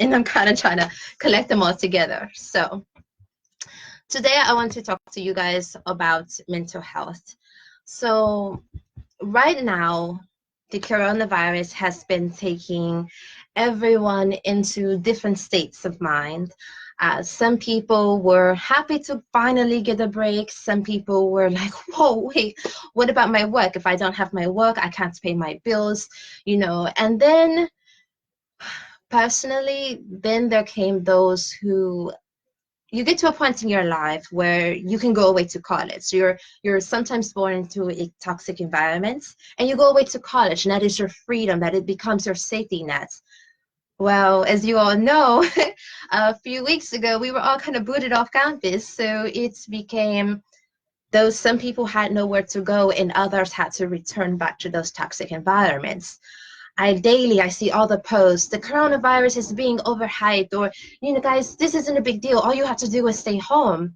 and I'm kind of trying to collect them all together. So today I want to talk to you guys about mental health. So right now, the coronavirus has been taking everyone into different states of mind. Some people were happy to finally get a break. Some people were like, whoa, wait, what about my work? If I don't have my work, I can't pay my bills, And then personally, then there came those who you get to a point in your life where you can go away to college. You're sometimes born into a toxic environment, and you go away to college, and that is your freedom, that it becomes your safety net. Well, as you all know, a few weeks ago, we were all kind of booted off campus, so it became those some people had nowhere to go and others had to return back to those toxic environments. I see all the posts, the coronavirus is being overhyped, or, guys, this isn't a big deal. All you have to do is stay home.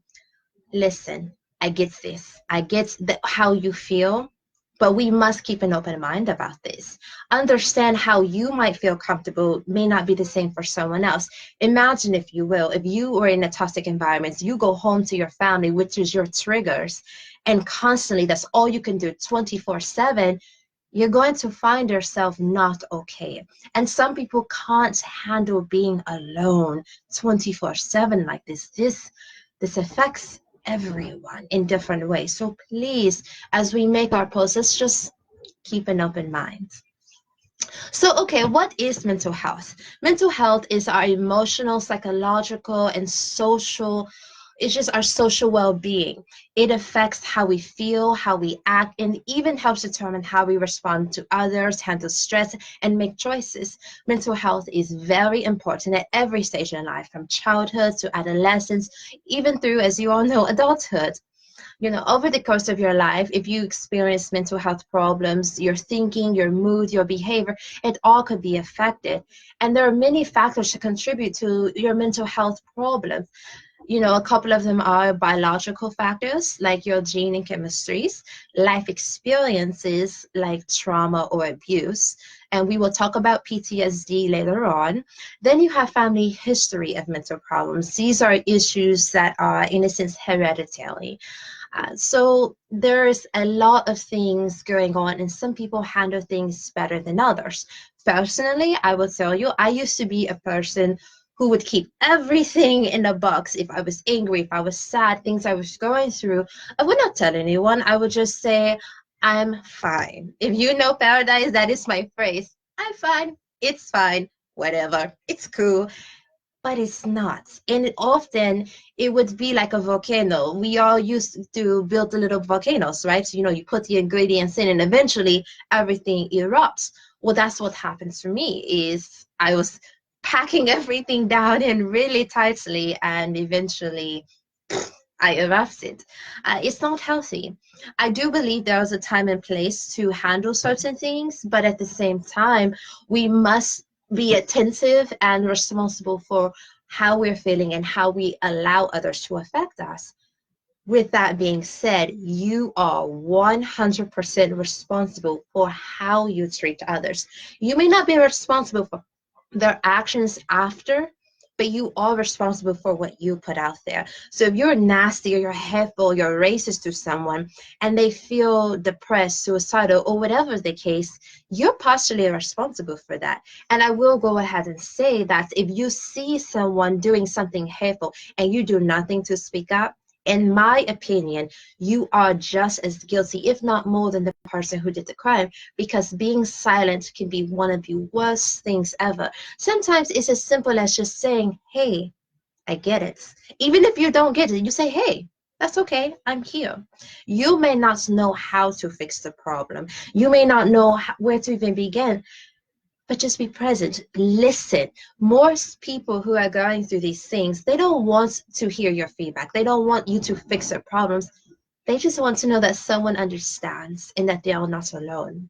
Listen, I get this. I get how you feel, but we must keep an open mind about this. Understand how you might feel comfortable may not be the same for someone else. Imagine, if you will, if you are in a toxic environment, you go home to your family, which is your triggers, and constantly that's all you can do 24/7. You're going to find yourself not okay. And some people can't handle being alone 24/7 like this. This affects everyone in different ways. So please, as we make our posts, let's just keep an open mind. So, okay, what is mental health? Mental health is our emotional, psychological, and social, it's just our social well-being. It affects how we feel, how we act, and even helps determine how we respond to others, handle stress, and make choices. Mental health is very important at every stage in life, from childhood to adolescence, even through, as you all know, adulthood. Over the course of your life, if you experience mental health problems, your thinking, your mood, your behavior, it all could be affected. And there are many factors to contribute to your mental health problems. A couple of them are biological factors like your gene and chemistries, life experiences like trauma or abuse, and we will talk about PTSD later on. Then you have family history of mental problems. These are issues that are, in a sense, hereditary. So there's a lot of things going on, and some people handle things better than others. Personally, I will tell you, I used to be a person who would keep everything in a box. If I was angry, if I was sad, things I was going through, I would not tell anyone. I would just say, I'm fine. If you know Paradise, that is my phrase. I'm fine. It's fine. Whatever. It's cool. But it's not. And often it would be like a volcano. We all used to build the little volcanoes, right? So, you put the ingredients in and eventually everything erupts. Well, that's what happened to me is I was packing everything down in really tightly and eventually I erupted. It's not healthy. I do believe there is a time and place to handle certain things, but at the same time, we must be attentive and responsible for how we're feeling and how we allow others to affect us. With that being said, you are 100% responsible for how you treat others. You may not be responsible for their actions after, but you are responsible for what you put out there. So if you're nasty or you're hateful, you're racist to someone, and they feel depressed, suicidal, or whatever the case, you're partially responsible for that. And I will go ahead and say that if you see someone doing something hateful and you do nothing to speak up, in my opinion, you are just as guilty, if not more, than the person who did the crime, because being silent can be one of the worst things ever. Sometimes it's as simple as just saying, hey, I get it. Even if you don't get it, you say, hey, that's okay, I'm here. You may not know how to fix the problem. You may not know where to even begin, but just be present, listen. Most people who are going through these things, they don't want to hear your feedback. They don't want you to fix their problems. They just want to know that someone understands and that they are not alone.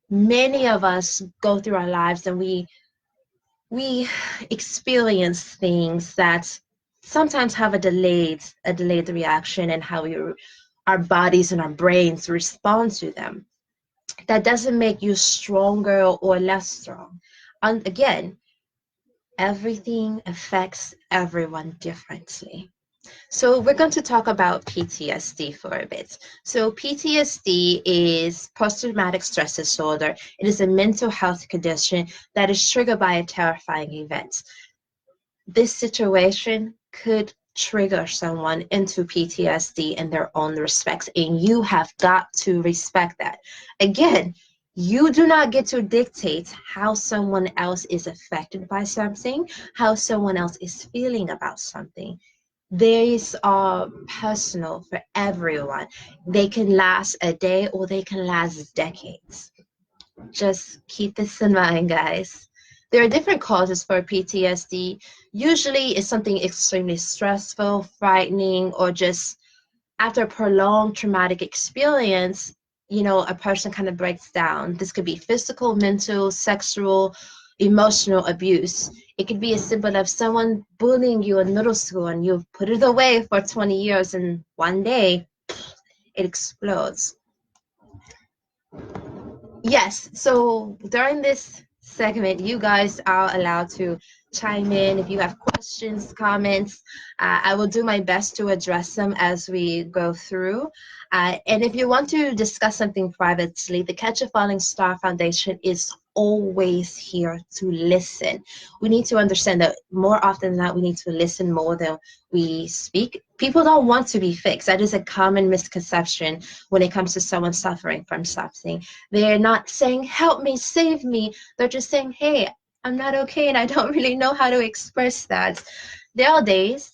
Many of us go through our lives and we experience things that sometimes have a delayed reaction and how our bodies and our brains respond to them. That doesn't make you stronger or less strong. And again, Everything affects everyone differently. So we're going to talk about PTSD for a bit. So PTSD is post-traumatic stress disorder. It is a mental health condition that is triggered by a terrifying event. This situation could trigger someone into PTSD in their own respects, and you have got to respect that. Again, you do not get to dictate how someone else is affected by something, how someone else is feeling about something. These are personal for everyone. They can last a day or they can last decades. Just keep this in mind, guys. There are different causes for PTSD. Usually it's something extremely stressful, frightening, or just after a prolonged traumatic experience, a person kind of breaks down. This could be physical, mental, sexual, emotional abuse. It could be a symbol of someone bullying you in middle school and you've put it away for 20 years and one day it explodes. Yes, so during this segment, you guys are allowed to chime in if you have questions, comments. I will do my best to address them as we go through. And if you want to discuss something privately, the Catch a Falling Star Foundation is always here to listen. We need to understand that more often than not, we need to listen more than we speak. People don't want to be fixed. That is a common misconception when it comes to someone suffering from something. They're not saying, help me, save me. They're just saying, hey, I'm not okay and I don't really know how to express that. There are days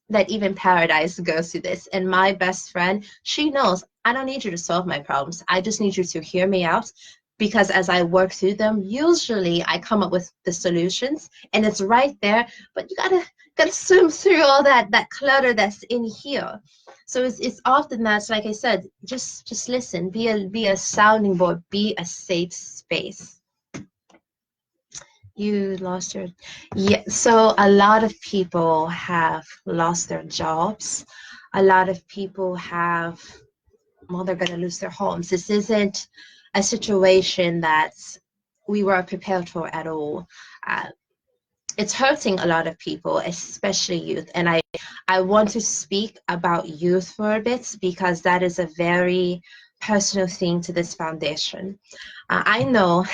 that even paradise goes through this. And my best friend, she knows I don't need you to solve my problems. I just need you to hear me out, because as I work through them, usually I come up with the solutions and it's right there, but you gotta swim through all that clutter that's in here. So it's often that's, like I said, just listen, be a sounding board, be a safe space. You lost your, yeah, so a lot of people have lost their jobs. A lot of people have, well, they're going to lose their homes. This isn't a situation that we were prepared for at all. Uh, it's hurting a lot of people, especially youth. And I want to speak about youth for a bit because that is a very personal thing to this foundation. I know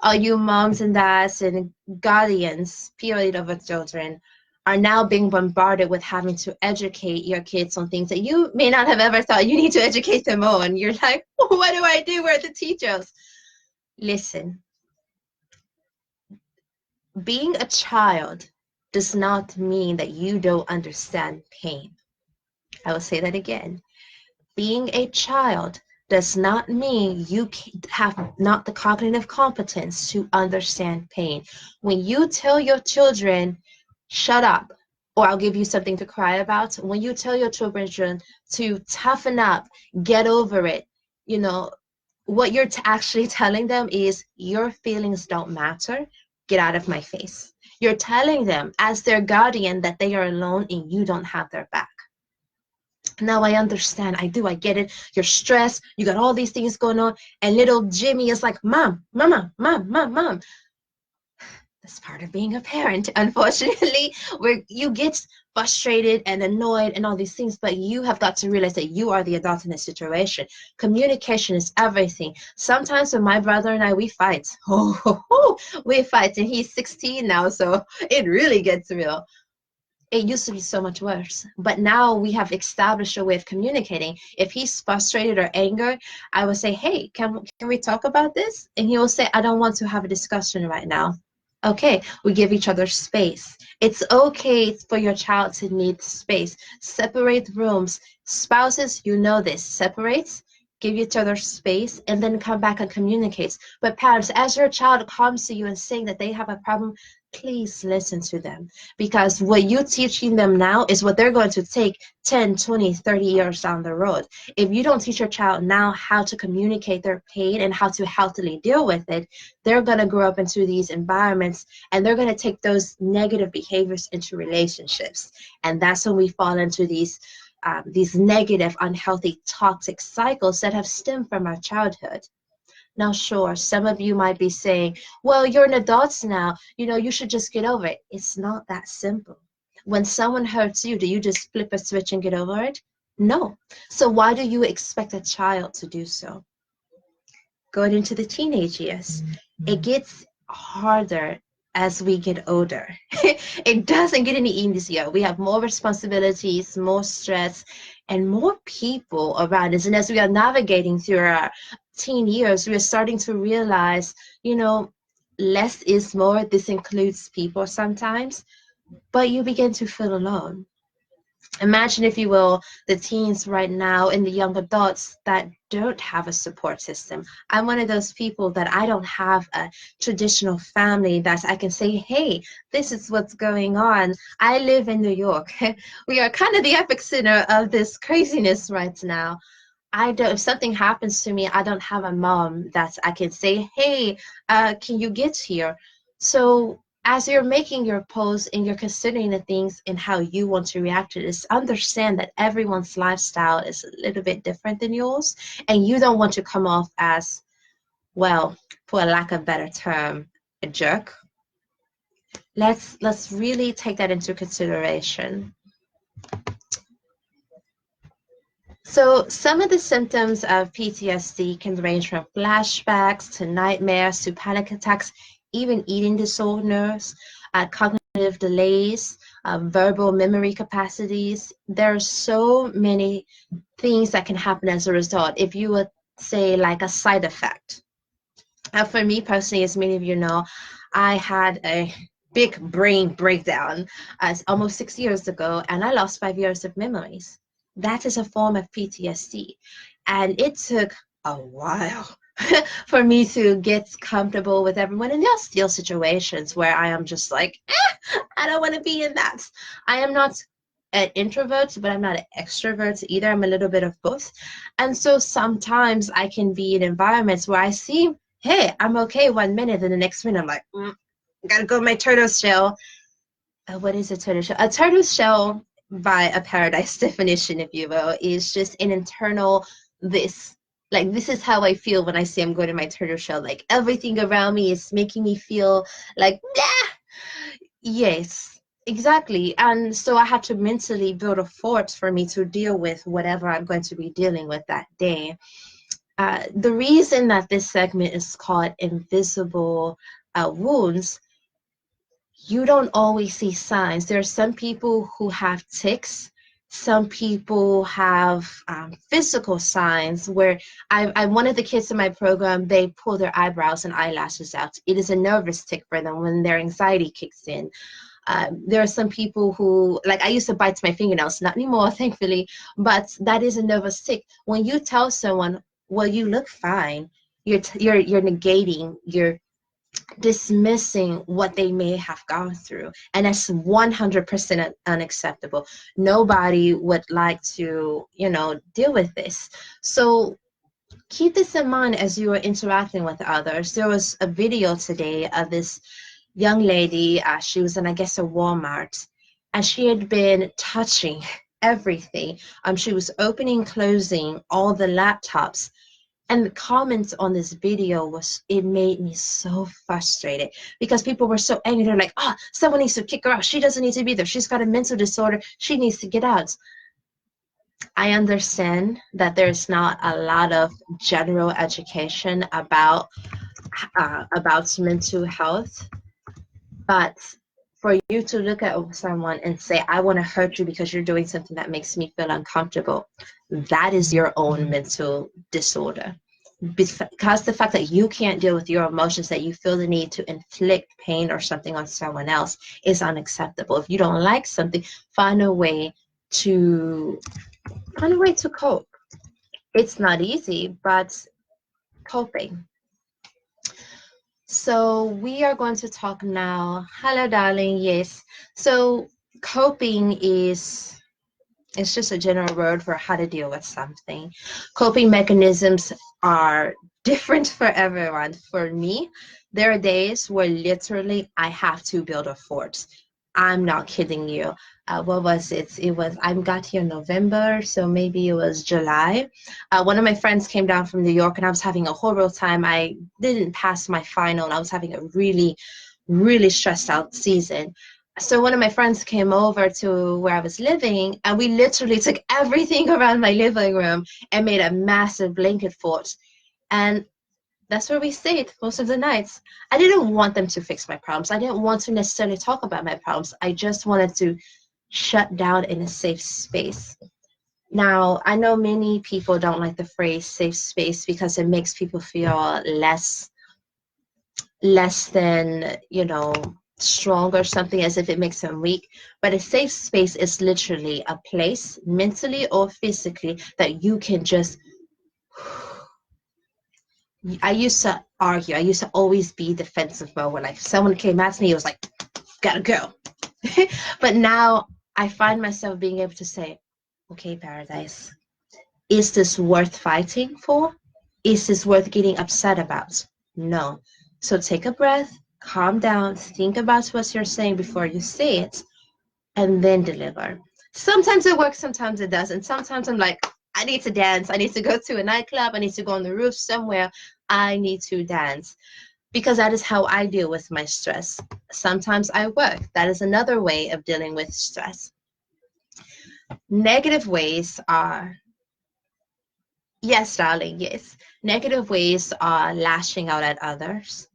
all you moms and dads and guardians, period, of our children are now being bombarded with having to educate your kids on things that you may not have ever thought you need to educate them on. You're like, what do I do? Where are the teachers? Listen, being a child does not mean that you don't understand pain. I will say that again. Being a child does not mean you have not the cognitive competence to understand pain. When you tell your children, shut up, or I'll give you something to cry about, when you tell your children to toughen up, get over it, what you're actually telling them is your feelings don't matter, get out of my face. You're telling them as their guardian that they are alone and you don't have their back. Now I understand. I get it. You're stressed. You got all these things going on. And little Jimmy is like, Mom, Mama, Mom, Mom, Mom. That's part of being a parent, unfortunately, where you get frustrated and annoyed and all these things, but you have got to realize that you are the adult in this situation. Communication is everything. Sometimes when my brother and I, we fight. We fight, and he's 16 now, so it really gets real. It used to be so much worse, but now we have established a way of communicating. If he's frustrated or angry, I will say, hey, can we talk about this? And he will say, I don't want to have a discussion right now. Okay, we give each other space. It's okay for your child to need space. Separate rooms. Spouses, you know this. Separate, give each other space, and then come back and communicate. But parents, as your child comes to you and saying that they have a problem, please listen to them, because what you're teaching them now is what they're going to take 10, 20, 30 years down the road. If you don't teach your child now how to communicate their pain and how to healthily deal with it, they're going to grow up into these environments and they're going to take those negative behaviors into relationships. And that's when we fall into these negative, unhealthy, toxic cycles that have stemmed from our childhood. Now, sure, some of you might be saying, well, you're an adult now, you should just get over it. It's not that simple. When someone hurts you, do you just flip a switch and get over it? No. So why do you expect a child to do so? Going into the teenage years, it gets harder as we get older. It doesn't get any easier. We have more responsibilities, more stress, and more people around us. And as we are navigating through our teen years, we are starting to realize, less is more. This includes people sometimes, but you begin to feel alone. Imagine, if you will, the teens right now and the young adults that don't have a support system. I'm one of those people that I don't have a traditional family that I can say, hey, this is what's going on. I live in New York. We are kind of the epicenter of this craziness right now. If something happens to me, I don't have a mom that I can say, hey, can you get here? So as you're making your post and you're considering the things and how you want to react to this, understand that everyone's lifestyle is a little bit different than yours, and you don't want to come off as, well, for a lack of a better term, a jerk. Let's really take that into consideration. So some of the symptoms of PTSD can range from flashbacks to nightmares to panic attacks, even eating disorders, cognitive delays, verbal memory capacities. There are so many things that can happen as a result. If you would say like a side effect. For me personally, as many of you know, I had a big brain breakdown almost 6 years ago, and I lost 5 years of memories. That is a form of PTSD. And it took a while for me to get comfortable with everyone. And there are still situations where I am just like, I don't want to be in that. I am not an introvert, but I'm not an extrovert either. I'm a little bit of both. And so sometimes I can be in environments where I see, hey, I'm okay 1 minute, and the next minute I'm like, gotta go my turtle shell. What is a turtle shell? A turtle shell, by a paradise definition, if you will, is just an internal this. Like, this is how I feel when I say I'm going to my turtle shell. Like, everything around me is making me feel like, yes, exactly. And so I had to mentally build a fort for me to deal with whatever I'm going to be dealing with that day. The reason that this segment is called Invisible Wounds, you don't always see signs. There are some people who have tics. Some people have physical signs where I one of the kids in my program, they pull their eyebrows and eyelashes out. It is a nervous tic for them when their anxiety kicks in. There are some people who, like, I used to bite my fingernails, not anymore, thankfully, but that is a nervous tic. When you tell someone, well, you look fine, you're negating, you're dismissing what they may have gone through, and that's 100% unacceptable. Nobody would like to deal with this. So keep this in mind as you are interacting with others. There was a video today of this young lady. She was in, I guess, a Walmart, and she had been touching everything. She was opening, closing all the laptops. And the comments on this video it made me so frustrated because people were so angry. They're like, someone needs to kick her out. She doesn't need to be there. She's got a mental disorder. She needs to get out. I understand that there's not a lot of general education about mental health, but for you to look at someone and say, I want to hurt you because you're doing something that makes me feel uncomfortable, that is your own mental disorder. Because the fact that you can't deal with your emotions, that you feel the need to inflict pain or something on someone else, is unacceptable. If you don't like something, find a way to cope. It's not easy, but coping. So we are going to talk now. Hello, darling. Yes. So coping it's just a general word for how to deal with something. Coping mechanisms are different for everyone. For me, there are days where literally I have to build a fort. I'm not kidding you. What was it? I got here in November, so maybe it was July. One of my friends came down from New York and I was having a horrible time. I didn't pass my final and I was having a really, really stressed out season. So one of my friends came over to where I was living and we literally took everything around my living room and made a massive blanket fort. And that's where we stayed most of the nights. I didn't want them to fix my problems. I didn't want to necessarily talk about my problems. I just wanted to shut down in a safe space. Now, I know many people don't like the phrase safe space because it makes people feel less than, strong or something, as if it makes them weak. But a safe space is literally a place, mentally or physically, that you can just I used to argue. I used to always be defensive mode when like someone came at me, it was like, gotta go. But now I find myself being able to say, okay, Paradise, is this worth fighting for? Is this worth getting upset about? No. So take a breath, calm down, think about what you're saying before you say it, and then deliver. Sometimes it works, sometimes it doesn't. Sometimes I'm like, I need to dance. I need to go to a nightclub. I need to go on the roof somewhere. I need to dance because that is how I deal with my stress. Sometimes I work. That is another way of dealing with stress. Negative ways are, yes, darling, yes. Negative ways are lashing out at others,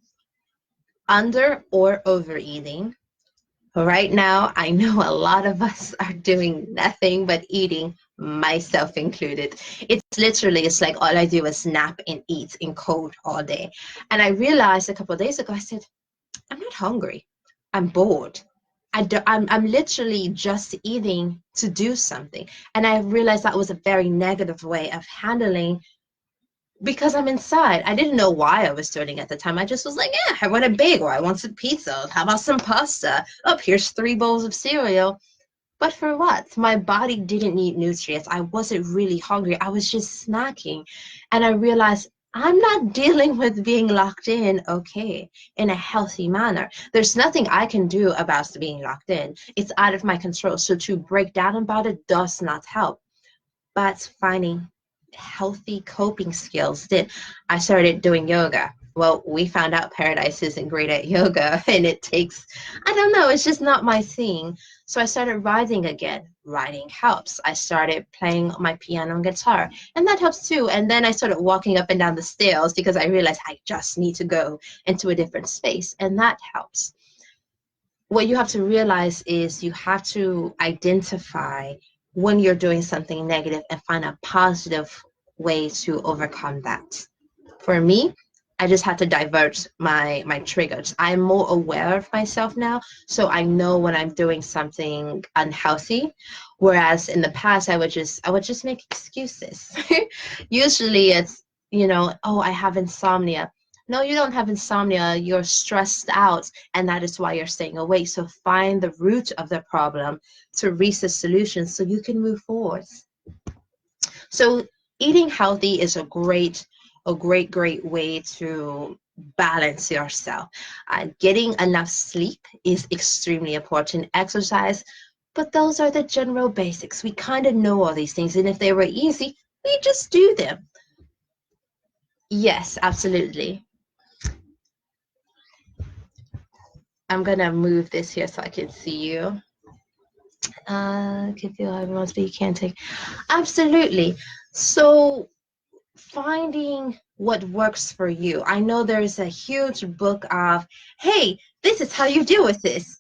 under or overeating. Right now, I know a lot of us are doing nothing but eating, myself included. It's like all I do is nap and eat in cold all day. And I realized a couple of days ago, I said, I'm not hungry. I'm bored. I'm literally just eating to do something. And I realized that was a very negative way of handling because I'm inside. I didn't know why I was doing it at the time. I just was like, yeah, I want a bagel. I want some pizza. How about some pasta? Oh, here's 3 bowls of cereal. But for what? My body didn't need nutrients. I wasn't really hungry. I was just snacking. And I realized I'm not dealing with being locked in, okay, in a healthy manner. There's nothing I can do about being locked in. It's out of my control. So to break down about it does not help. But finding healthy coping skills did. I started doing yoga. Well, we found out Paradise isn't great at yoga and it takes, I don't know, it's just not my thing. So I started writing again. Writing helps. I started playing my piano and guitar, and that helps too. And then I started walking up and down the stairs because I realized I just need to go into a different space, and that helps. What you have to realize is you have to identify when you're doing something negative and find a positive way to overcome that. For me, I just had to divert my triggers. I'm more aware of myself now, so I know when I'm doing something unhealthy. Whereas in the past, I would just make excuses. Usually, it's oh, I have insomnia. No, you don't have insomnia. You're stressed out, and that is why you're staying awake. So find the root of the problem to reach the solution so you can move forward. So eating healthy is a great way to balance yourself. Getting enough sleep is extremely important. Exercise, but those are the general basics. We kind of know all these things, and if they were easy, we just do them. Yes, absolutely. I'm gonna move this here so I can see you. Can feel everyone's, but you can't take. Absolutely. So finding what works for you. I know there's a huge book of, hey, this is how you deal with this.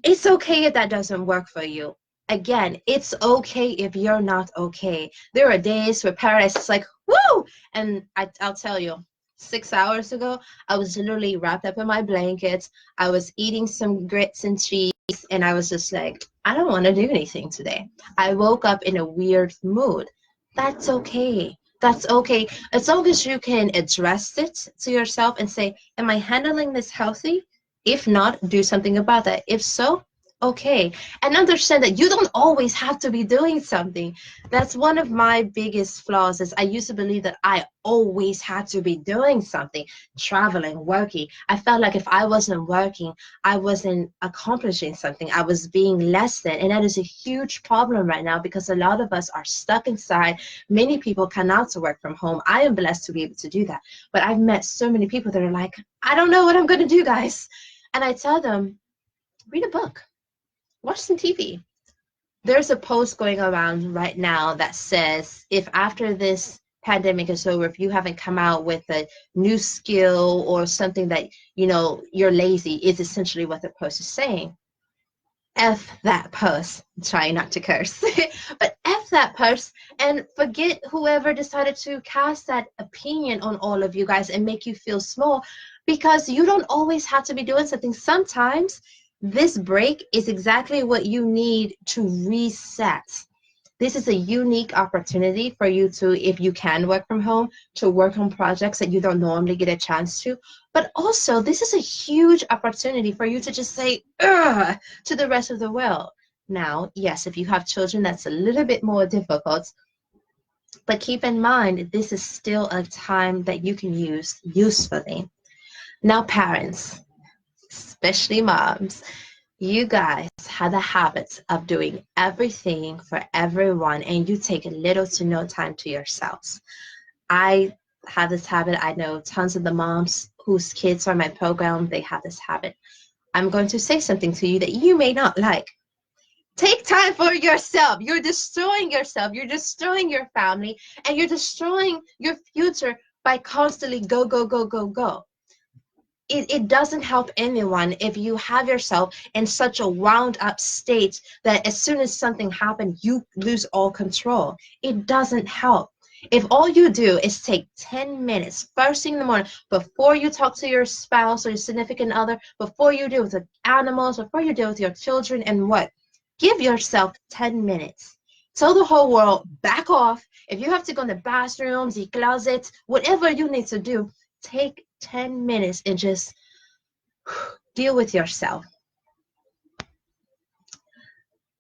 It's okay if that doesn't work for you. Again, it's okay if you're not okay. There are days where Paradise is like, woo! And I'll tell you, 6 hours ago, I was literally wrapped up in my blankets. I was eating some grits and cheese, and I was just like, I don't want to do anything today. I woke up in a weird mood. That's okay. That's okay. As long as you can address it to yourself and say, am I handling this healthy? If not, do something about that. If so, okay, and understand that you don't always have to be doing something. That's one of my biggest flaws is I used to believe that I always had to be doing something, traveling, working. I felt like if I wasn't working, I wasn't accomplishing something. I was being less than, and that is a huge problem right now because a lot of us are stuck inside. Many people cannot work from home. I am blessed to be able to do that, but I've met so many people that are like, I don't know what I'm going to do, guys. And I tell them, read a book, watch some TV. There's a post going around right now that says if after this pandemic is over, if you haven't come out with a new skill or something that, you're lazy, is essentially what the post is saying. F that post. I'm trying not to curse, but F that post and forget whoever decided to cast that opinion on all of you guys and make you feel small because you don't always have to be doing something. Sometimes this break is exactly what you need to reset. This is a unique opportunity for you to, if you can work from home, to work on projects that you don't normally get a chance to. But also, this is a huge opportunity for you to just say, ugh, to the rest of the world. Now, yes, if you have children, that's a little bit more difficult. But keep in mind, this is still a time that you can use usefully. Now, parents, especially moms, you guys have the habit of doing everything for everyone and you take little to no time to yourselves. I have this habit. I know tons of the moms whose kids are in my program, they have this habit. I'm going to say something to you that you may not like. Take time for yourself. You're destroying yourself. You're destroying your family and you're destroying your future by constantly go, go, go, go, go. It doesn't help anyone if you have yourself in such a wound up state that as soon as something happens, you lose all control. It doesn't help. If all you do is take 10 minutes first thing in the morning before you talk to your spouse or your significant other, before you deal with the animals, before you deal with your children and what, give yourself 10 minutes. Tell the whole world, back off. If you have to go in the bathroom, the closet, whatever you need to do, take 10 minutes and just deal with yourself.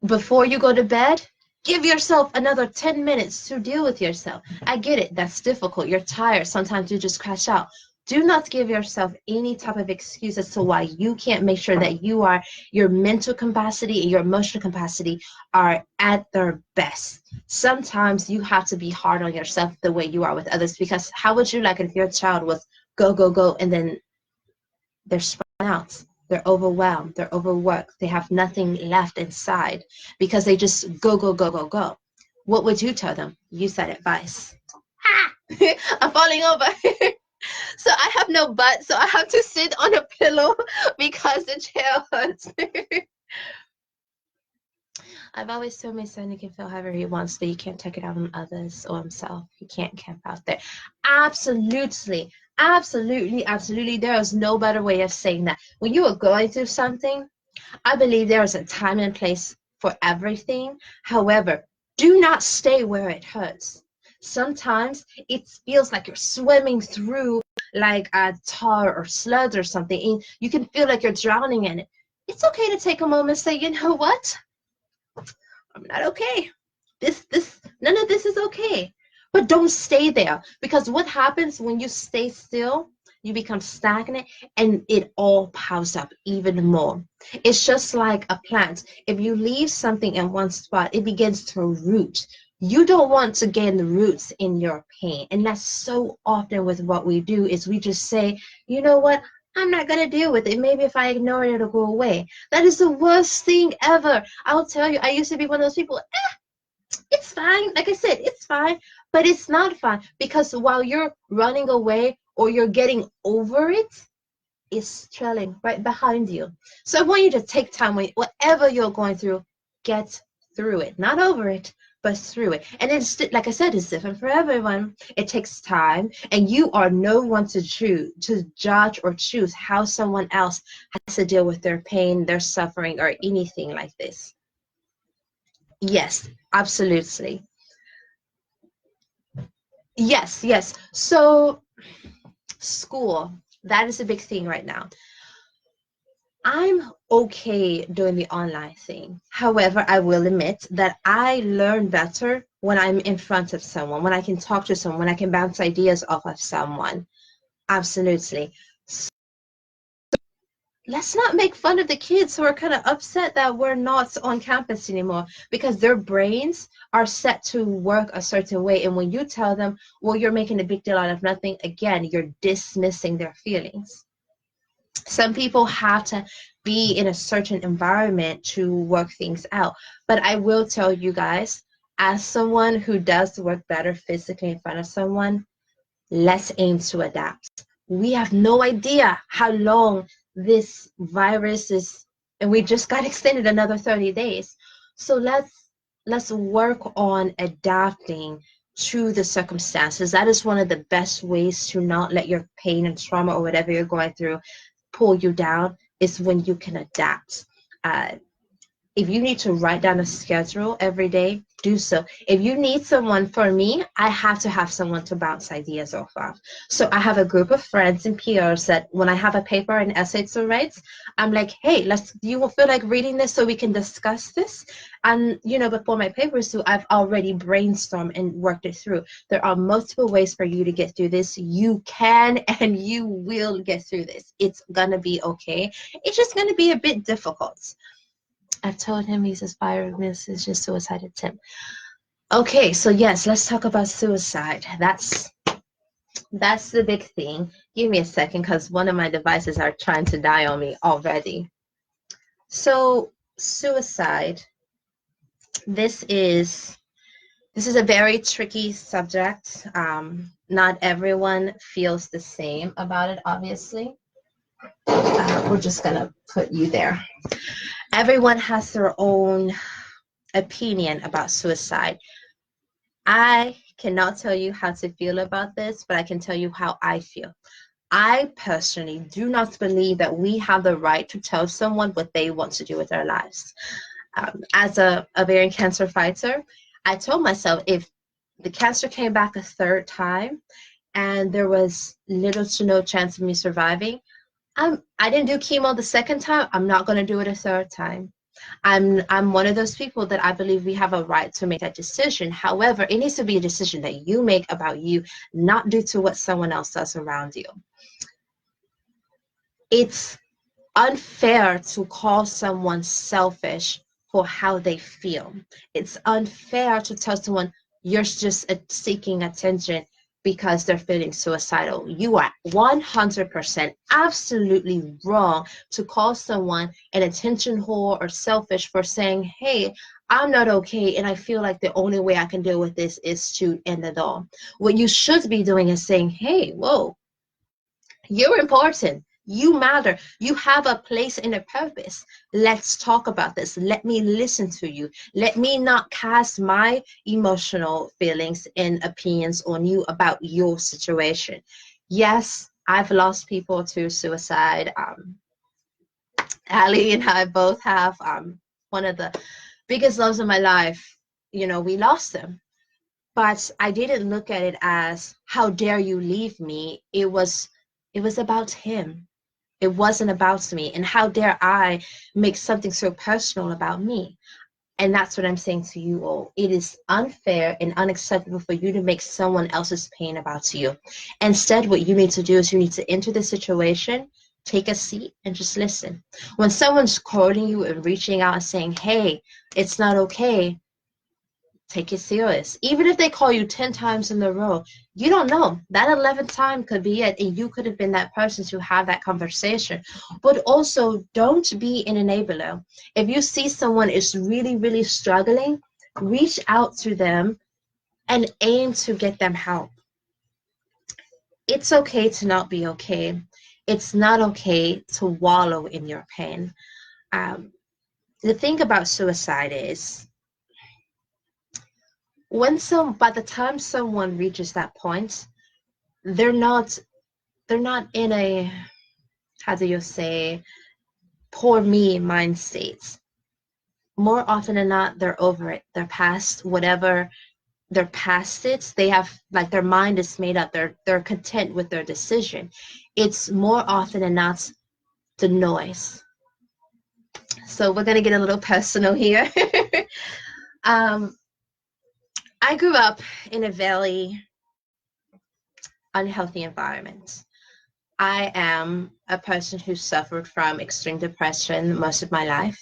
Before you go to bed, give yourself another 10 minutes to deal with yourself. I get it. That's difficult. You're tired. Sometimes you just crash out. Do not give yourself any type of excuse as to why you can't make sure that your mental capacity and your emotional capacity are at their best. Sometimes you have to be hard on yourself the way you are with others because how would you like it if your child was go, go, go, and then they're spun out, they're overwhelmed, they're overworked, they have nothing left inside because they just go, go, go, go, go. What would you tell them? Use that advice. Ah! I'm falling over. So I have no butt, so I have to sit on a pillow because the chair hurts. I've always told my son he can feel however he wants, but you can't take it out on others or himself. He can't camp out there. Absolutely, absolutely, absolutely. There is no better way of saying that. When you are going through something, I believe there is a time and place for everything. However, do not stay where it hurts. Sometimes it feels like you're swimming through like a tar or sludge or something, and you can feel like you're drowning in it. It's okay to take a moment and say, you know what? I'm not okay. None of this is okay. But don't stay there because what happens when you stay still, you become stagnant and it all piles up even more. It's just like a plant. If you leave something in one spot, it begins to root. You don't want to gain the roots in your pain. And that's so often with what we do is we just say, you know what? I'm not going to deal with it. Maybe if I ignore it, it'll go away. That is the worst thing ever. I'll tell you, I used to be one of those people, it's fine. Like I said, it's fine, but it's not fine because while you're running away or you're getting over it, it's trailing right behind you. So I want you to take time with whatever you're going through, get through it. Not over it, but through it. And it's, like I said, it's different for everyone. It takes time, and you are no one to judge or choose how someone else has to deal with their pain, their suffering, or anything like this. Yes, absolutely. Yes, yes. So school, that is a big thing right now. I'm okay doing the online thing. However, I will admit that I learn better when I'm in front of someone, when I can talk to someone, when I can bounce ideas off of someone. Absolutely. Let's not make fun of the kids who are kind of upset that we're not on campus anymore, because their brains are set to work a certain way. And when you tell them, well, you're making a big deal out of nothing, again, you're dismissing their feelings. Some people have to be in a certain environment to work things out. But I will tell you guys, as someone who does work better physically in front of someone, let's aim to adapt. We have no idea how long this virus is, and we just got extended another 30 days. So let's work on adapting to the circumstances. That is one of the best ways to not let your pain and trauma or whatever you're going through pull you down, is when you can adapt. Uh, if you need to write down a schedule every day, do so. If you need someone, for me, I have to have someone to bounce ideas off of. So I have a group of friends and peers that when I have a paper and essay to write, I'm like, hey, do you feel like reading this so we can discuss this? And, before my paper is due, I've already brainstormed and worked it through. There are multiple ways for you to get through this. You can and you will get through this. It's going to be okay. It's just going to be a bit difficult. I've told him he's aspiring message is suicide attempt. Okay, so yes, let's talk about suicide. That's the big thing. Give me a second, because one of my devices are trying to die on me already. So suicide, this is a very tricky subject. Not everyone feels the same about it, obviously. We're just gonna put you there. Everyone has their own opinion about suicide. I cannot tell you how to feel about this, but I can tell you how I feel. I personally do not believe that we have the right to tell someone what they want to do with their lives. As a ovarian cancer fighter, I told myself, if the cancer came back a third time and there was little to no chance of me surviving, I didn't do chemo the second time. I'm not going to do it a third time. I'm one of those people that I believe we have a right to make that decision. However, it needs to be a decision that you make about you, not due to what someone else does around you. It's unfair to call someone selfish for how they feel. It's unfair to tell someone you're just seeking attention because they're feeling suicidal. You are 100% absolutely wrong to call someone an attention whore or selfish for saying, hey, I'm not okay, and I feel like the only way I can deal with this is to end it all. What you should be doing is saying, hey, whoa, you're important. You matter. You have a place and a purpose. Let's talk about this. Let me listen to you. Let me not cast my emotional feelings and opinions on you about your situation. Yes, I've lost people to suicide. Ali and I both have. One of the biggest loves of my life, we lost them. But I didn't look at it as, how dare you leave me? It was about him. It wasn't about me. And how dare I make something so personal about me? And that's what I'm saying to you all. It is unfair and unacceptable for you to make someone else's pain about you. Instead, what you need to do is you need to enter the situation, take a seat, and just listen. When someone's calling you and reaching out and saying, hey, it's not okay, take it serious. Even if they call you 10 times in a row, you don't know. That 11th time could be it, and you could have been that person to have that conversation. But also, don't be an enabler. If you see someone is really, really struggling, reach out to them and aim to get them help. It's okay to not be okay. It's not okay to wallow in your pain. The thing about suicide is, by the time someone reaches that point, they're not in a, how do you say, poor me mind states. More often than not, they're over it. They're past whatever. They're past it. They have, like, their mind is made up. They're content with their decision. It's more often than not the noise. So we're gonna get a little personal here. um, I grew up in a very unhealthy environment. I am a person who suffered from extreme depression most of my life,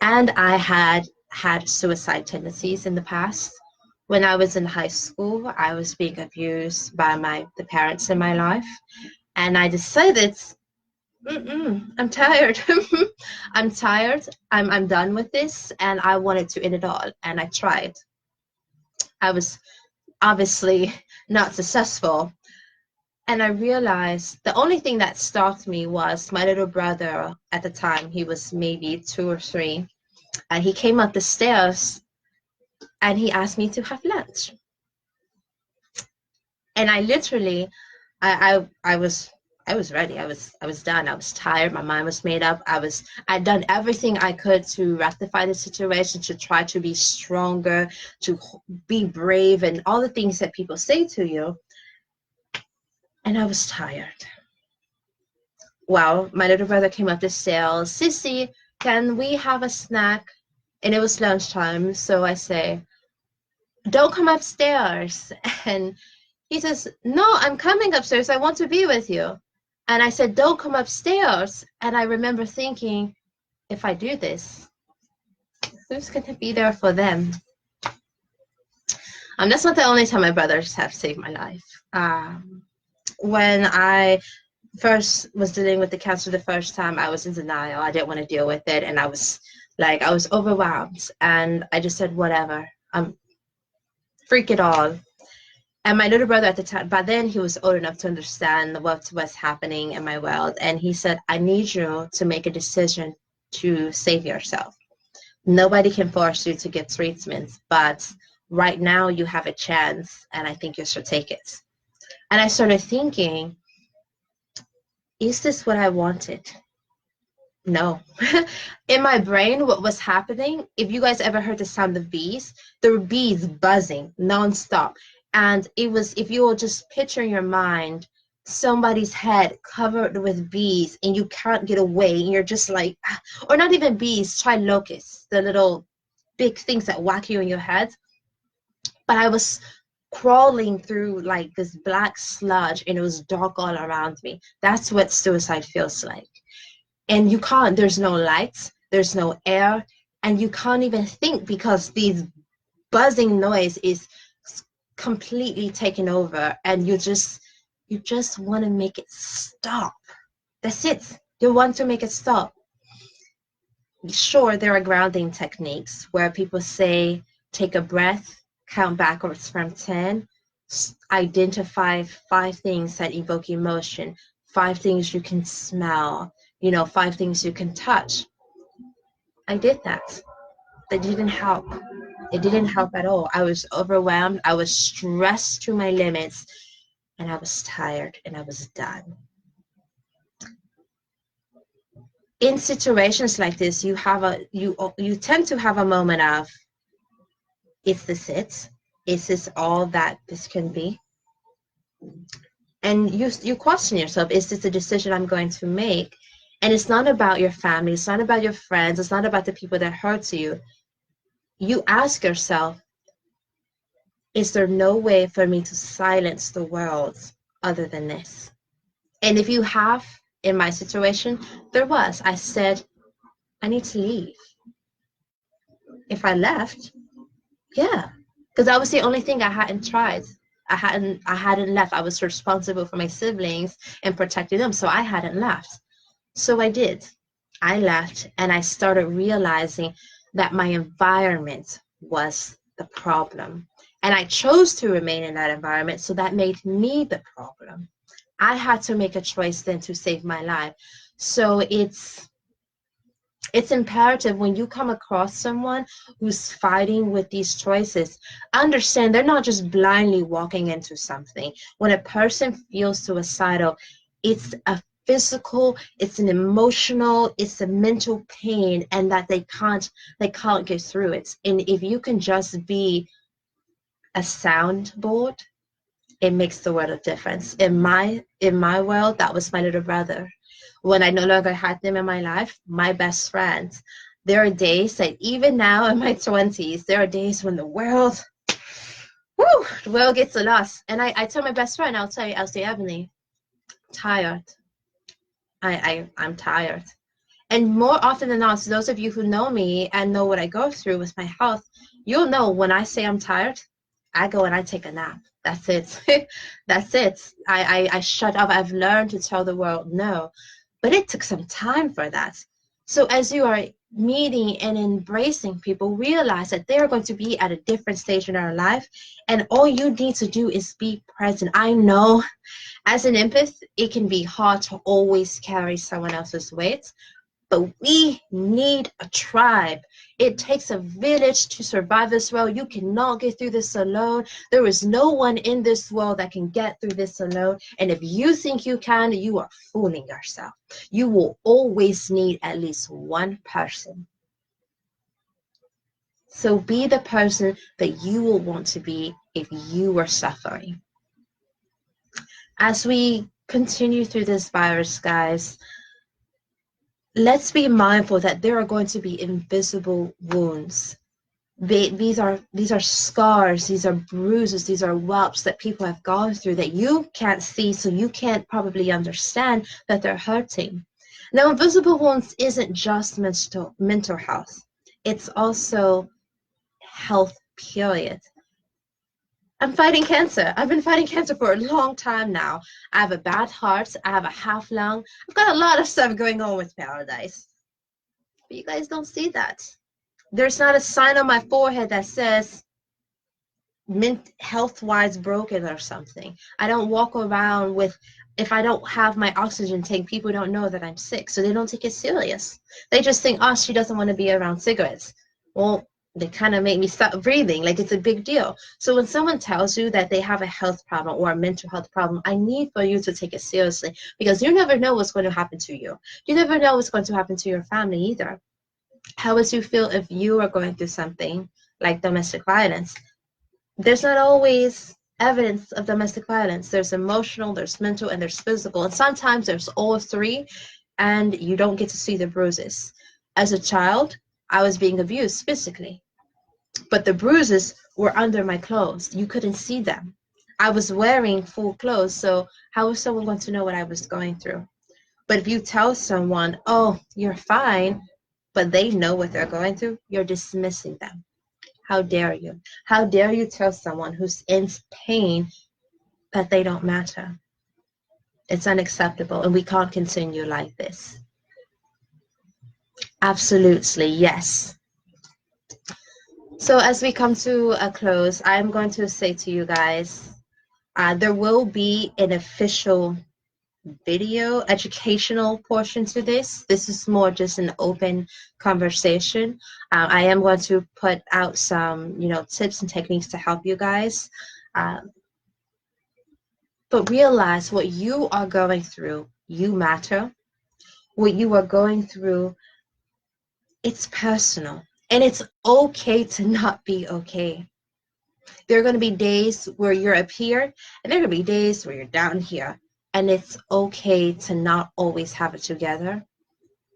and I had suicide tendencies in the past. When I was in high school, I was being abused by the parents in my life, and I decided, I'm tired. I'm tired. I'm done with this, and I wanted to end it all. And I tried. I was obviously not successful. And I realized the only thing that stopped me was my little brother at the time. He was maybe 2 or 3. And he came up the stairs and he asked me to have lunch. And I literally, I was ready. I was done. I was tired. My mind was made up. I'd done everything I could to rectify the situation, to try to be stronger, to be brave, and all the things that people say to you. And I was tired. Well, my little brother came up the stairs. Sissy, can we have a snack? And it was lunchtime. So I say, don't come upstairs. And he says, no, I'm coming upstairs. I want to be with you. And I said, don't come upstairs. And I remember thinking, if I do this, who's going to be there for them? That's not the only time my brothers have saved my life. When I first was dealing with the cancer the first time, I was in denial. I didn't want to deal with it. And I was overwhelmed. And I just said, whatever, freak it all. And my little brother at the time, by then he was old enough to understand what was happening in my world. And he said, I need you to make a decision to save yourself. Nobody can force you to get treatment, but right now you have a chance, and I think you should take it. And I started thinking, is this what I wanted? No. In my brain, what was happening, if you guys ever heard the sound of bees, there were bees buzzing nonstop. And it was, if you will just picture in your mind somebody's head covered with bees and you can't get away, and you're just like, or not even bees, try locusts, the little big things that whack you in your head. But I was crawling through like this black sludge, and it was dark all around me. That's what suicide feels like. And you can't, there's no lights, there's no air, and you can't even think because these buzzing noise is completely taken over, and you just want to make it stop. That's it. You want to make it stop. Sure, there are grounding techniques where people say, take a breath, count backwards from 10, identify 5 things that evoke emotion, 5 things you can smell, 5 things you can touch. I did that. That didn't help. It didn't help at all. I was overwhelmed. I was stressed to my limits, and I was tired, and I was done. In situations like this, you tend to have a moment of, is this it? Is this all that this can be? And you question yourself, is this a decision I'm going to make? And it's not about your family. It's not about your friends. It's not about the people that hurt you. You ask yourself, is there no way for me to silence the world other than this? And if you have, in my situation, there was. I said, I need to leave. If I left, yeah, because that was the only thing I hadn't tried. I hadn't left. I was responsible for my siblings and protecting them, so I hadn't left. So I did. I left, and I started realizing that my environment was the problem. And I chose to remain in that environment, so that made me the problem. I had to make a choice then to save my life. So it's imperative when you come across someone who's fighting with these choices, understand they're not just blindly walking into something. When a person feels suicidal, it's a physical, it's an emotional, it's a mental pain, and that they can't get through it. And if you can just be a soundboard, it makes the world of difference. In my world, that was my little brother. When I no longer had them in my life, my best friend, There are days that even now in my 20s, there are days when the world, the world gets a loss. And I tell my best friend, I'll say, Ebony, tired. I'm tired. And more often than not, so those of you who know me and know what I go through with my health, you'll know when I say I'm tired, I go and I take a nap. That's it. That's it. I shut up. I've learned to tell the world no. But it took some time for that. So as you are meeting and embracing people, realize that they're going to be at a different stage in our life. And all you need to do is be present. I know as an empath, it can be hard to always carry someone else's weight. But we need a tribe. It takes a village to survive this world. You cannot get through this alone. There is no one in this world that can get through this alone. And if you think you can, you are fooling yourself. You will always need at least one person. So be the person that you will want to be if you are suffering. As we continue through this virus, guys, let's be mindful that there are going to be invisible wounds. These are scars, these are bruises, these are whelps that people have gone through that you can't see, so you can't probably understand that they're hurting. Now, invisible wounds isn't just mental health. It's also health, period. I'm fighting cancer. I've been fighting cancer for a long time now. I have a bad heart. I have a half lung. I've got a lot of stuff going on with Paradise. But you guys don't see that. There's not a sign on my forehead that says health-wise broken or something. I don't walk around with, if I don't have my oxygen tank, people don't know that I'm sick. So they don't take it serious. They just think, oh, she doesn't want to be around cigarettes. Well, they kind of make me stop breathing, like it's a big deal. So when someone tells you that they have a health problem or a mental health problem, I need for you to take it seriously, because you never know what's going to happen to you. You never know what's going to happen to your family either. How would you feel if you are going through something like domestic violence? There's not always evidence of domestic violence. There's emotional, there's mental, and there's physical. And sometimes there's all three, and you don't get to see the bruises. As a child, I was being abused physically, but the bruises were under my clothes. You couldn't see them. I was wearing full clothes, so how was someone going to know what I was going through? But if you tell someone, oh, you're fine, but they know what they're going through, you're dismissing them. How dare you? How dare you tell someone who's in pain that they don't matter? It's unacceptable, and we can't continue like this. Absolutely, yes. So as we come to a close, I'm going to say to you guys, there will be an official video educational portion to this. This is more just an open conversation. I am going to put out some, tips and techniques to help you guys. But realize what you are going through, you matter. What you are going through, it's personal. And it's okay to not be okay. There are going to be days where you're up here, and there are going to be days where you're down here. And it's okay to not always have it together.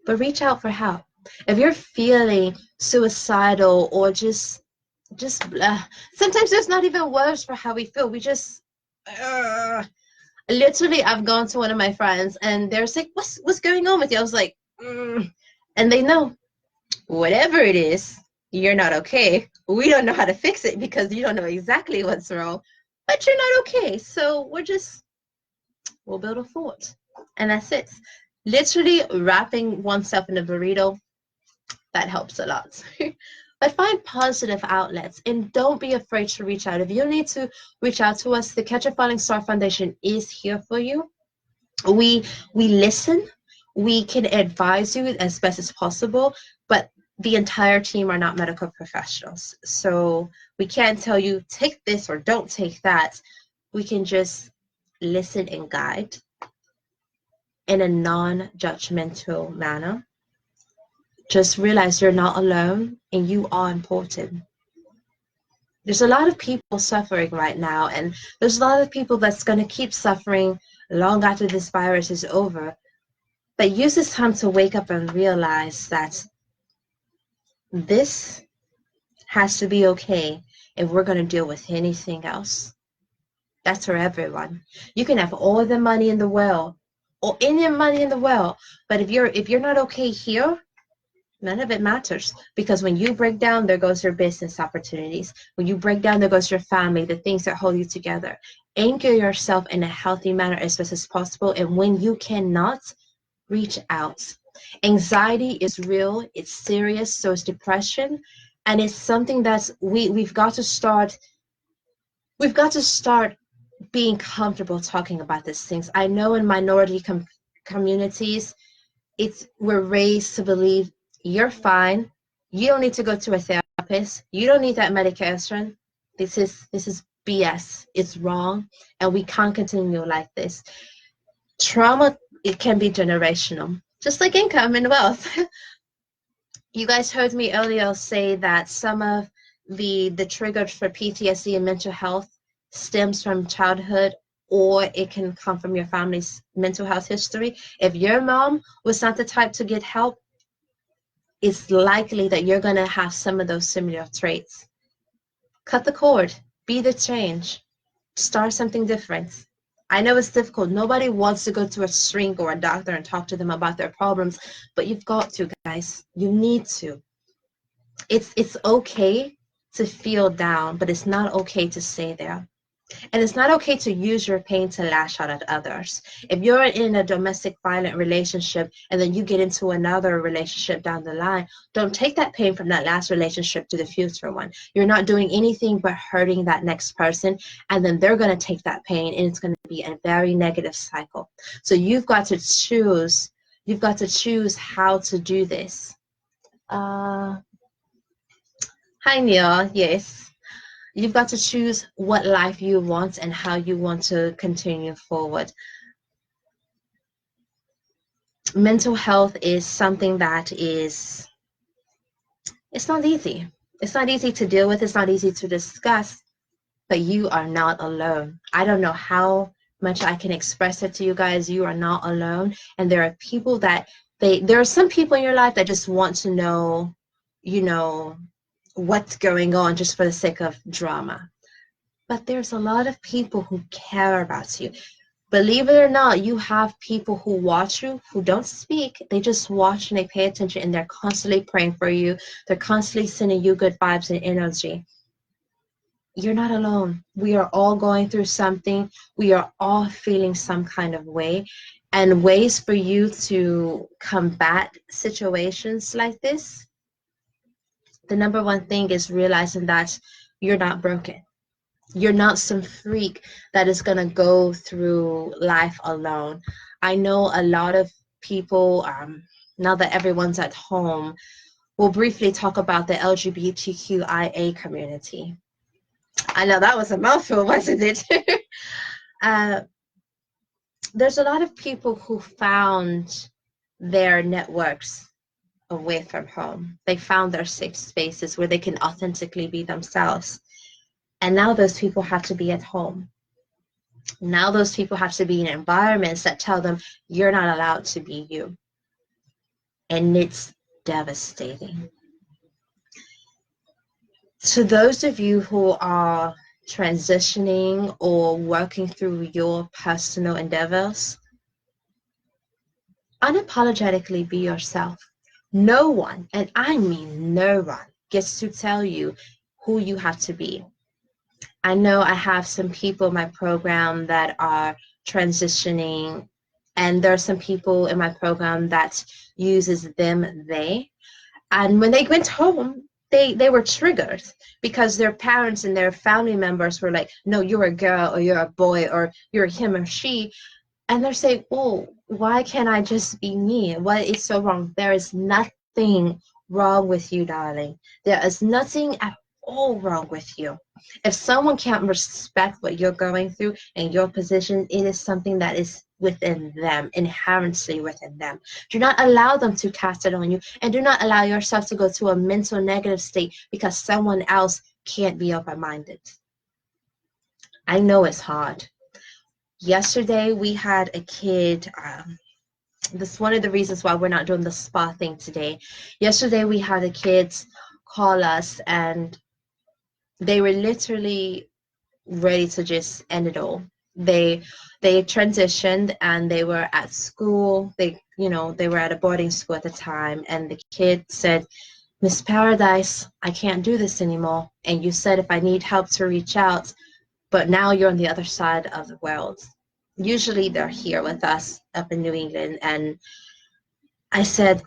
But reach out for help. If you're feeling suicidal or just sometimes there's not even words for how we feel. We just, literally, I've gone to one of my friends, and they're like, what's going on with you? I was like, and they know. Whatever it is, you're not okay. We don't know how to fix it because you don't know exactly what's wrong, but you're not okay. So we'll build a fort. And that's it. Literally wrapping oneself in a burrito, that helps a lot. But find positive outlets, and don't be afraid to reach out. If you need to reach out to us, the Catch a Falling Star Foundation is here for you. We listen. We can advise you as best as possible, but the entire team are not medical professionals. So we can't tell you take this or don't take that. We can just listen and guide in a non-judgmental manner. Just realize you're not alone and you are important. There's a lot of people suffering right now, and there's a lot of people that's going to keep suffering long after this virus is over. But use this time to wake up and realize that This has to be okay if we're going to deal with anything else. That's for everyone. You can have all the money in the world or any money in the world, but if you're not okay here, none of it matters, because when you break down, there goes your business opportunities. When you break down, there goes your family, the things that hold you together. Anchor yourself in a healthy manner as best as possible, and when you cannot, reach out. Anxiety is real, it's serious, so is depression, and it's something that's we've got to start being comfortable talking about these things. I know in minority communities, we're raised to believe you're fine. You don't need to go to a therapist. You don't need that medication. This is BS. It's wrong, and we can't continue like this. Trauma, it can be generational, just like income and wealth. You guys heard me earlier say that some of the triggers for PTSD and mental health stems from childhood, or it can come from your family's mental health history. If your mom was not the type to get help, it's likely that you're going to have some of those similar traits. Cut the cord, be the change, start something different. I know it's difficult. Nobody wants to go to a shrink or a doctor and talk to them about their problems, but you've got to, guys. You need to. It's okay to feel down, but it's not okay to stay there. And it's not okay to use your pain to lash out at others. If you're in a domestic violent relationship and then you get into another relationship down the line, don't take that pain from that last relationship to the future one. You're not doing anything but hurting that next person, and then they're going to take that pain, and it's going to be a very negative cycle. So you've got to choose how to do this. Hi, Neil. Yes. You've got to choose what life you want and how you want to continue forward. Mental health is something that it's not easy. It's not easy to deal with. It's not easy to discuss, but you are not alone. I don't know how much I can express it to you guys. You are not alone. And there are people that there are some people in your life that just want to know, what's going on just for the sake of drama. But there's a lot of people who care about you. Believe it or not, you have people who watch you, who don't speak. They just watch and they pay attention, and they're constantly praying for you. They're constantly sending you good vibes and energy. You're not alone. We are all going through something. We are all feeling some kind of way. And ways for you to combat situations like this, the number one thing is realizing that you're not broken. You're not some freak that is going to go through life alone. I know a lot of people, now that everyone's at home, will briefly talk about the LGBTQIA community. I know that was a mouthful, wasn't it? There's a lot of people who found their networks away from home. They found their safe spaces where they can authentically be themselves. And now those people have to be at home. Now those people have to be in environments that tell them you're not allowed to be you. And it's devastating. To those of you who are transitioning or working through your personal endeavors, unapologetically be yourself. No one, and I mean no one, gets to tell you who you have to be. I know I have some people in my program that are transitioning, and there are some people in my program that uses them, they. And when they went home, they were triggered because their parents and their family members were like, no, you're a girl, or you're a boy, or you're him or she. And they're saying, oh, why can't I just be me? What is so wrong? There is nothing wrong with you, darling. There is nothing at all wrong with you. If someone can't respect what you're going through and your position, it is something that is within them, inherently within them. Do not allow them to cast it on you, and do not allow yourself to go to a mental negative state because someone else can't be open-minded. I know it's hard. Yesterday, we had a kid This is one of the reasons why we're not doing the spa thing today. Yesterday we had the kids call us, and they were literally ready to just end it all. They they transitioned and they were at school. They were at a boarding school at the time, and the kid said, "Miss Paradise, I can't do this anymore. And you said if I need help to reach out, but now you're on the other side of the world." Usually they're here with us up in New England, and I said,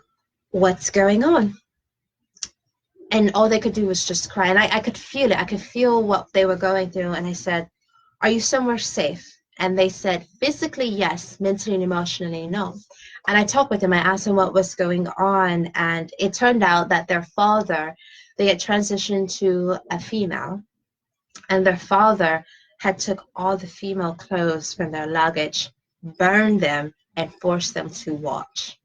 "What's going on?" And all they could do was just cry. And I could feel it. I could feel what they were going through. And I said, "Are you somewhere safe?" And they said, "Physically, yes. Mentally and emotionally, no." And I talked with them. I asked them what was going on. And it turned out that their father, they had transitioned to a female. And their father had took all the female clothes from their luggage, burned them, and forced them to watch.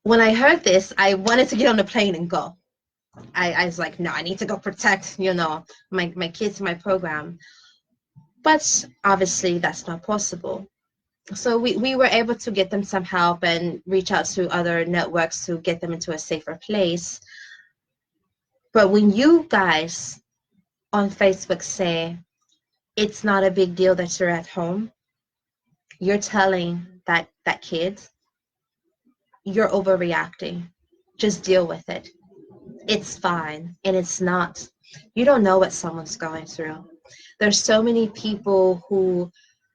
When I heard this, I wanted to get on the plane and go. I was like, no, I need to go protect, my kids, my program. But obviously that's not possible. So we were able to get them some help and reach out to other networks to get them into a safer place. But when you guys on Facebook say it's not a big deal that you're at home, you're telling that kid, you're overreacting. Just deal with it. It's fine. And it's not. You don't know what someone's going through. There's so many people who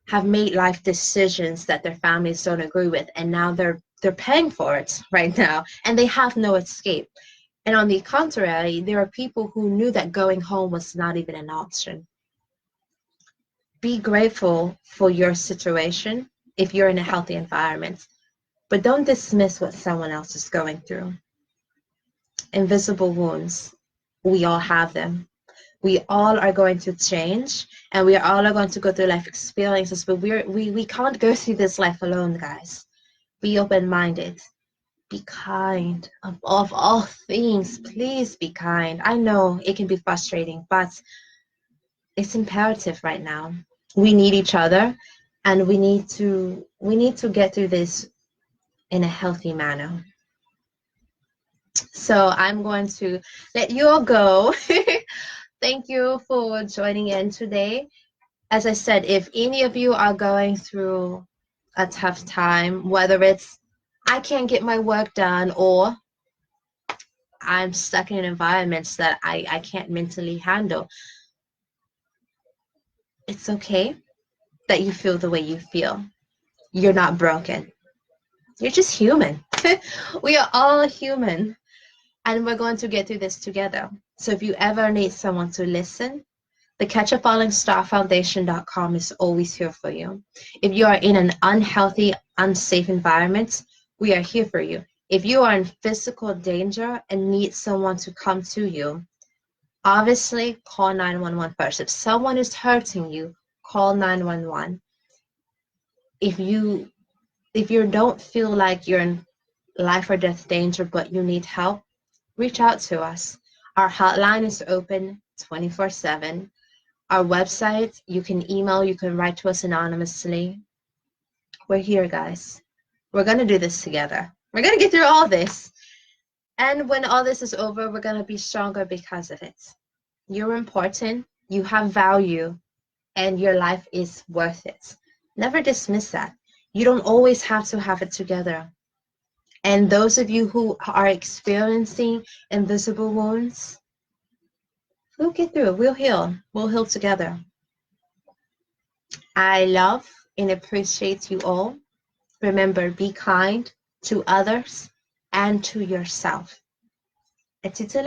have made life decisions that their families don't agree with, and now they're paying for it right now, and they have no escape. And on the contrary, there are people who knew that going home was not even an option. Be grateful for your situation if you're in a healthy environment, but don't dismiss what someone else is going through. Invisible wounds, we all have them. We all are going to change, and we all are going to go through life experiences, but we can't go through this life alone, guys. Be open-minded. Be kind. Of all things, please be kind. I know it can be frustrating, but it's imperative right now. We need each other, and we need to get through this in a healthy manner. So I'm going to let you all go. Thank you for joining in today. As I said, if any of you are going through a tough time, whether it's I can't get my work done, or I'm stuck in environments that I can't mentally handle, it's okay that you feel the way you feel. You're not broken. You're just human. We are all human, and we're going to get through this together. So if you ever need someone to listen, the CatchAFallingStarFoundation.com is always here for you. If you are in an unhealthy, unsafe environment, we are here for you. If you are in physical danger and need someone to come to you, obviously call 911 first. If someone is hurting you, call 911. If you don't feel like you're in life or death danger but you need help, reach out to us. Our hotline is open 24/7. Our website, you can email, you can write to us anonymously. We're here, guys. We're going to do this together. We're going to get through all this. And when all this is over, we're going to be stronger because of it. You're important, you have value, and your life is worth it. Never dismiss that. You don't always have to have it together. And those of you who are experiencing invisible wounds, we'll get through it. We'll heal. We'll heal together. I love and appreciate you all. Remember, be kind to others and to yourself. Et tu te